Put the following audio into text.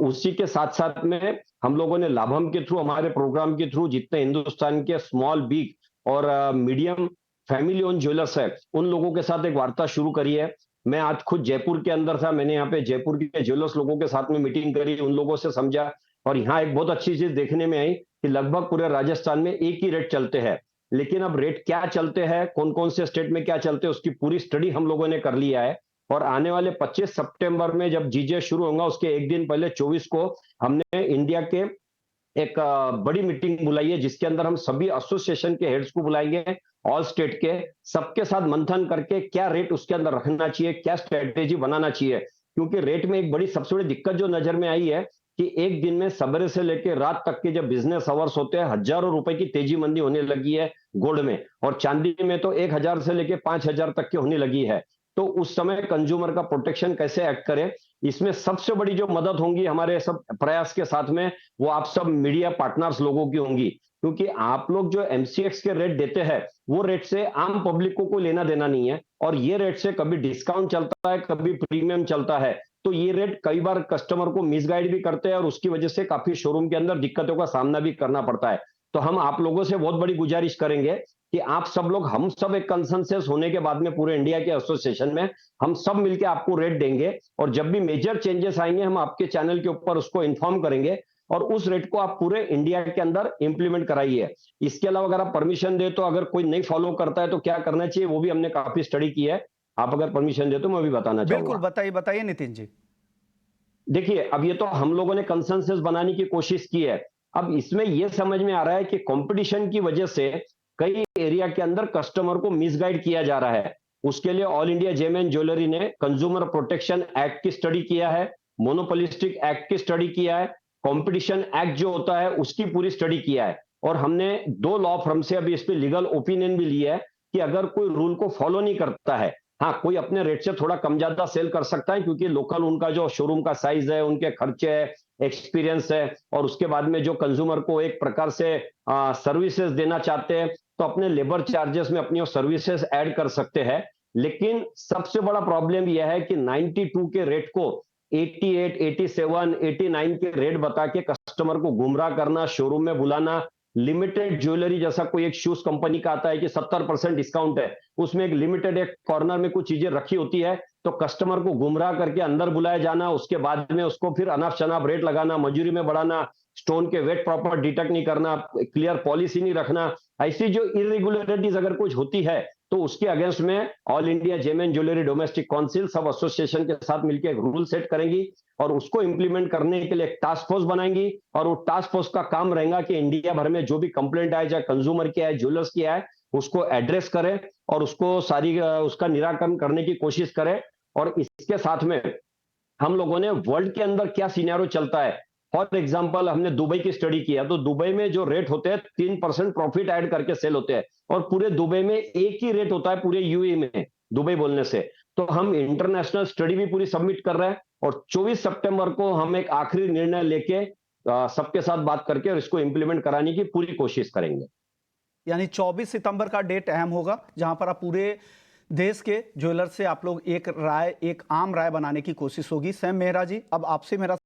उसी के साथ साथ में हम लोगों ने लाभम के थ्रू, हमारे प्रोग्राम के थ्रू जितने हिंदुस्तान के स्मॉल बिग और मीडियम फैमिली ओन ज्वेलर्स है, उन लोगों के साथ एक वार्ता शुरू करी है। मैं आज खुद जयपुर के अंदर था, मैंने यहाँ पे जयपुर के ज्वेलर्स लोगों के साथ में मीटिंग करी, उन लोगों से समझा। और यहाँ एक बहुत अच्छी चीज देखने में आई कि लगभग पूरे राजस्थान में एक ही रेट चलते हैं। लेकिन अब रेट क्या चलते हैं, कौन कौन से स्टेट में क्या चलते हैं, उसकी पूरी स्टडी हम लोगों ने कर लिया है। और आने वाले 25 सितंबर में जब जीजे शुरू होगा, उसके एक दिन पहले 24 को हमने इंडिया के एक बड़ी मीटिंग बुलाई है, जिसके अंदर हम सभी एसोसिएशन के हेड्स को बुलाएंगे, ऑल स्टेट के, सबके साथ मंथन करके क्या रेट उसके अंदर रखना चाहिए, क्या स्ट्रेटेजी बनाना चाहिए। क्योंकि रेट में एक बड़ी सबसे बड़ी दिक्कत जो नजर में आई है कि एक दिन में सवेरे से लेकर रात तक के जब बिजनेस आवर्स होते हैं, हजारों रुपए की तेजी मंदी होने लगी है गोल्ड में, और चांदी में तो 1,000 से लेकर 5,000 तक की होने लगी है। तो उस समय कंज्यूमर का प्रोटेक्शन कैसे एक्ट करे, इसमें सबसे बड़ी जो मदद होंगी हमारे सब प्रयास के साथ में, वो आप सब मीडिया पार्टनर्स लोगों की होंगी। क्योंकि आप लोग जो एमसीएक्स के रेट देते हैं, वो रेट से आम पब्लिक को कोई लेना देना नहीं है, और ये रेट से कभी डिस्काउंट चलता है, कभी प्रीमियम चलता है। तो ये रेट कई बार कस्टमर को मिसगाइड भी करते हैं, और उसकी वजह से काफी शोरूम के अंदर दिक्कतों का सामना भी करना पड़ता है। तो हम आप लोगों से बहुत बड़ी गुजारिश करेंगे कि आप सब लोग, हम सब एक कंसेंसस होने के बाद में पूरे इंडिया के एसोसिएशन में हम सब मिलकर आपको रेट देंगे, और जब भी मेजर चेंजेस आएंगे हम आपके चैनल के ऊपर उसको इन्फॉर्म करेंगे, और उस रेट को आप पूरे इंडिया के अंदर इंप्लीमेंट कराइए। इसके अलावा अगर आप परमिशन दे तो अगर कोई नहीं फॉलो करता है तो क्या करना चाहिए, वो भी हमने काफी स्टडी की है। आप अगर परमिशन दे तो मैं भी बताना बिल्कुल, चाहूंगा। बताइए बताइए नितिन जी। देखिए, अब ये तो हम लोगों ने कंसेंसस बनाने की कोशिश की है। अब इसमें ये समझ में आ रहा है कि कंपटीशन की वजह से कई एरिया के अंदर कस्टमर को मिसगाइड किया जा रहा है। उसके लिए all India gem and jewellery ने कंज्यूमर प्रोटेक्शन एक्ट की स्टडी किया है, मोनोपोलिस्टिक एक्ट की स्टडी किया है, कंपटीशन एक्ट जो होता है उसकी पूरी स्टडी किया है। और हमने 2 लॉ फर्म से अभी इस पे लीगल ओपिनियन भी लिया है कि अगर कोई रूल को फॉलो नहीं करता है, हाँ, कोई अपने रेट से थोड़ा कम ज्यादा सेल कर सकता है, क्योंकि लोकल उनका जो शोरूम का साइज है, उनके खर्चे है, एक्सपीरियंस है, और उसके बाद में जो कंज्यूमर को एक प्रकार से सर्विसेज देना चाहते हैं, तो अपने लेबर चार्जेस में अपनी सर्विसेज ऐड कर सकते हैं। लेकिन सबसे बड़ा प्रॉब्लम यह है कि 92 के रेट को 88, 87, 89 के रेट बता के कस्टमर को गुमराह करना, शोरूम में बुलाना। लिमिटेड ज्वेलरी जैसा कोई एक शूज कंपनी का आता है कि 70% डिस्काउंट है, उसमें एक लिमिटेड एक कॉर्नर में कुछ चीजें रखी होती है, तो कस्टमर को गुमराह करके अंदर बुलाया जाना, उसके बाद में उसको फिर अनाप शनाप रेट लगाना, मजूरी में बढ़ाना, स्टोन के वेट प्रॉपर डिटेक्ट नहीं करना, क्लियर पॉलिसी नहीं रखना। ऐसी जो इरेगुलरिटीज अगर कुछ होती है, तो उसके अगेंस्ट में all India gem and jewellery domestic council सब एसोसिएशन के साथ मिलकर एक रूल सेट करेंगी, और उसको इंप्लीमेंट करने के लिए एक टास्क फोर्स बनाएंगी। और वो टास्क फोर्स का काम रहेगा कि इंडिया भर में जो भी कंप्लेंट आए, चाहे कंज्यूमर की आए, ज्वेलर्स की आए, उसको एड्रेस करें और उसको सारी उसका निराकरण करने की कोशिश करें। और इसके साथ में हम लोगों ने वर्ल्ड के अंदर क्या सिनेरियो चलता है, फॉर एग्जांपल हमने दुबई की स्टडी किया, तो दुबई में जो रेट होते हैं 3% प्रॉफिट ऐड करके सेल होते हैं, और पूरे दुबई में एक ही रेट होता है पूरे यूएई में, दुबई बोलने से। तो हम इंटरनेशनल स्टडी भी पूरी सबमिट कर रहे हैं, और 24 सितंबर को हम एक आखिरी निर्णय लेके सबके साथ बात करके और इसको इंप्लीमेंट कराने की पूरी कोशिश करेंगे। यानी 24 सितंबर का डेट अहम होगा, जहां पर आप पूरे देश के ज्वेलर से आप लोग एक आम राय बनाने की कोशिश होगी। सैम मेहरा जी, अब आपसे मेरा